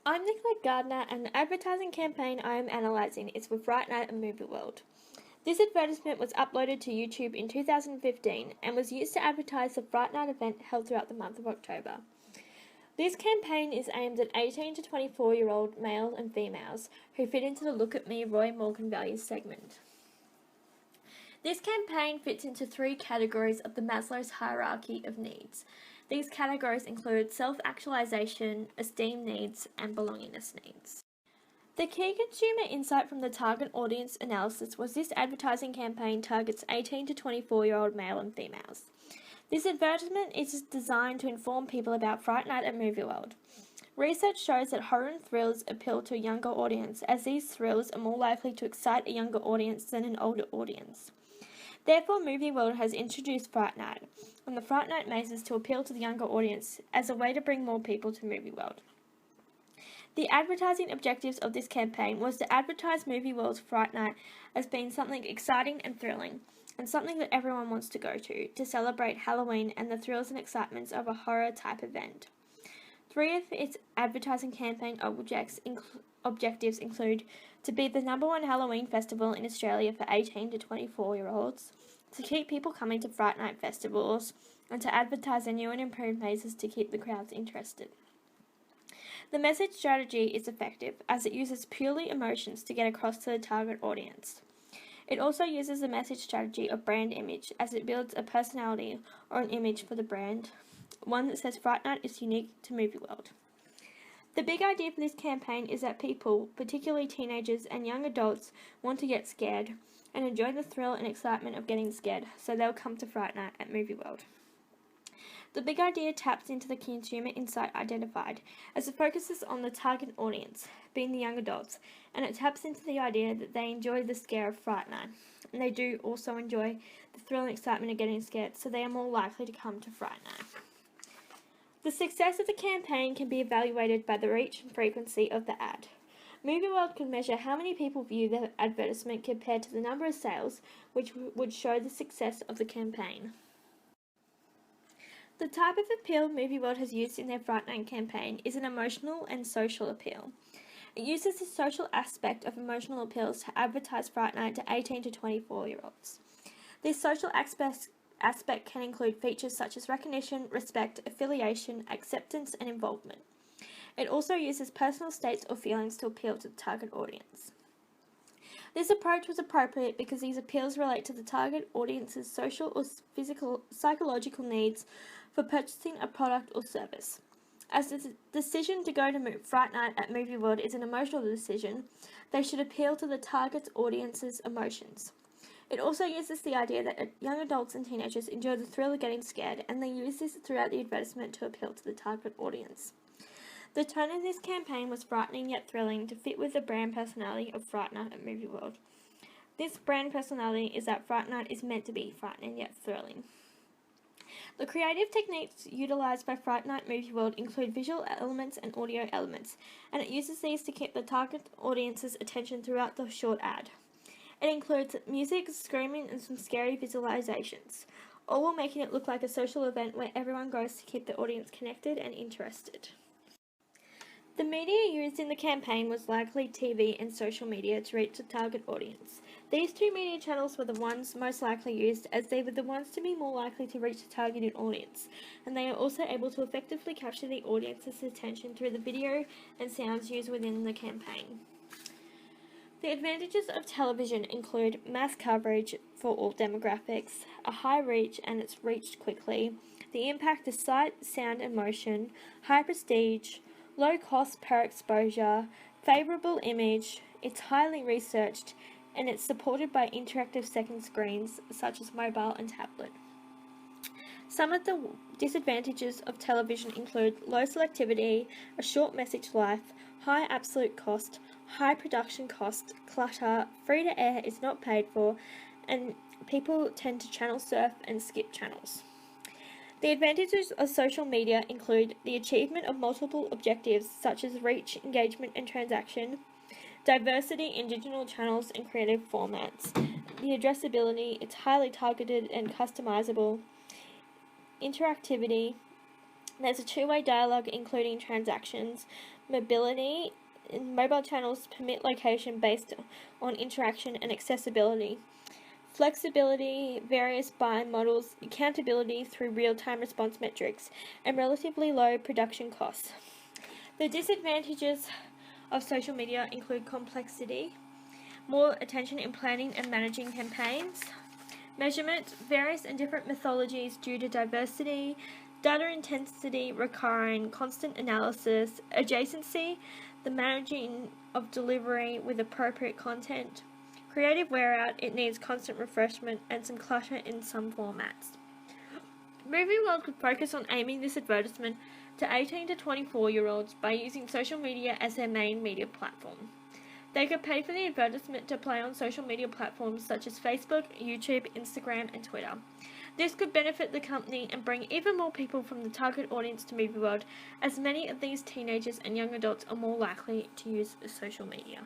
I'm Nicolette Gardner, and the advertising campaign I am analysing is for Fright Night at Movie World. This advertisement was uploaded to YouTube in 2015 and was used to advertise the Fright Night event held throughout the month of October. This campaign is aimed at 18 to 24-year-old males and females who fit into the Look at Me Roy Morgan values segment. This campaign fits into three categories of the Maslow's hierarchy of needs. These categories include self-actualization, esteem needs, and belongingness needs. The key consumer insight from the target audience analysis was this advertising campaign targets 18 to 24-year-old male and females. This advertisement is designed to inform people about Fright Night at Movie World. Research shows that horror and thrills appeal to a younger audience, as these thrills are more likely to excite a younger audience than an older audience. Therefore, Movie World has introduced Fright Night and the Fright Night mazes to appeal to the younger audience as a way to bring more people to Movie World. The advertising objectives of this campaign was to advertise Movie World's Fright Night as being something exciting and thrilling, and something that everyone wants to go to celebrate Halloween and the thrills and excitements of a horror-type event. Three of its advertising campaign objectives include to be the #1 Halloween festival in Australia for 18 to 24-year-olds, to keep people coming to Fright Night festivals, and to advertise a new and improved mazes to keep the crowds interested. The message strategy is effective as it uses purely emotions to get across to the target audience. It also uses the message strategy of brand image as it builds a personality or an image for the brand, one that says Fright Night is unique to Movie World. The big idea for this campaign is that people, particularly teenagers and young adults, want to get scared and enjoy the thrill and excitement of getting scared, so they'll come to Fright Night at Movie World. The big idea taps into the consumer insight identified, as it focuses on the target audience, being the young adults, and it taps into the idea that they enjoy the scare of Fright Night, and they do also enjoy the thrill and excitement of getting scared, so they are more likely to come to Fright Night. The success of the campaign can be evaluated by the reach and frequency of the ad. Movie World can measure how many people view the advertisement compared to the number of sales, which would show the success of the campaign. The type of appeal Movie World has used in their Fright Night campaign is an emotional and social appeal. It uses the social aspect of emotional appeals to advertise Fright Night to 18 to 24-year-olds. This social aspect can include features such as recognition, respect, affiliation, acceptance, and involvement. It also uses personal states or feelings to appeal to the target audience. This approach was appropriate because these appeals relate to the target audience's social or psychological needs for purchasing a product or service. As the decision to go to Fright Night at Movie World is an emotional decision, they should appeal to the target audience's emotions. It also uses the idea that young adults and teenagers enjoy the thrill of getting scared, and they use this throughout the advertisement to appeal to the target audience. The tone of this campaign was frightening yet thrilling to fit with the brand personality of Fright Night at Movie World. This brand personality is that Fright Night is meant to be frightening yet thrilling. The creative techniques utilised by Fright Night Movie World include visual elements and audio elements, and it uses these to keep the target audience's attention throughout the short ad. It includes music, screaming, and some scary visualizations, all while making it look like a social event where everyone goes to keep the audience connected and interested. The media used in the campaign was likely TV and social media to reach the target audience. These two media channels were the ones most likely used, as they were the ones to be more likely to reach the targeted audience, and they are also able to effectively capture the audience's attention through the video and sounds used within the campaign. The advantages of television include mass coverage for all demographics, a high reach and it's reached quickly, the impact of sight, sound and motion, high prestige, low cost per exposure, favourable image, it's highly researched, and it's supported by interactive second screens such as mobile and tablet. Some of the disadvantages of television include low selectivity, a short message life, high absolute cost, high production cost, clutter, free to air is not paid for, and people tend to channel surf and skip channels. The advantages of social media include the achievement of multiple objectives such as reach, engagement and transaction, diversity in digital channels and creative formats, the addressability, it's highly targeted and customizable, interactivity, there's a two-way dialogue including transactions, mobility. Mobile channels permit location based on interaction and accessibility. Flexibility varies by models, accountability through real-time response metrics, and relatively low production costs. The disadvantages of social media include complexity, more attention in planning and managing campaigns, measurement varies in different methodologies due to diversity, data intensity requiring constant analysis, adjacency, the managing of delivery with appropriate content, creative wear out, it needs constant refreshment and some clutter in some formats. Movie World could focus on aiming this advertisement to 18 to 24-year-olds by using social media as their main media platform. They could pay for the advertisement to play on social media platforms such as Facebook, YouTube, Instagram, and Twitter. This could benefit the company and bring even more people from the target audience to Movie World, as many of these teenagers and young adults are more likely to use social media.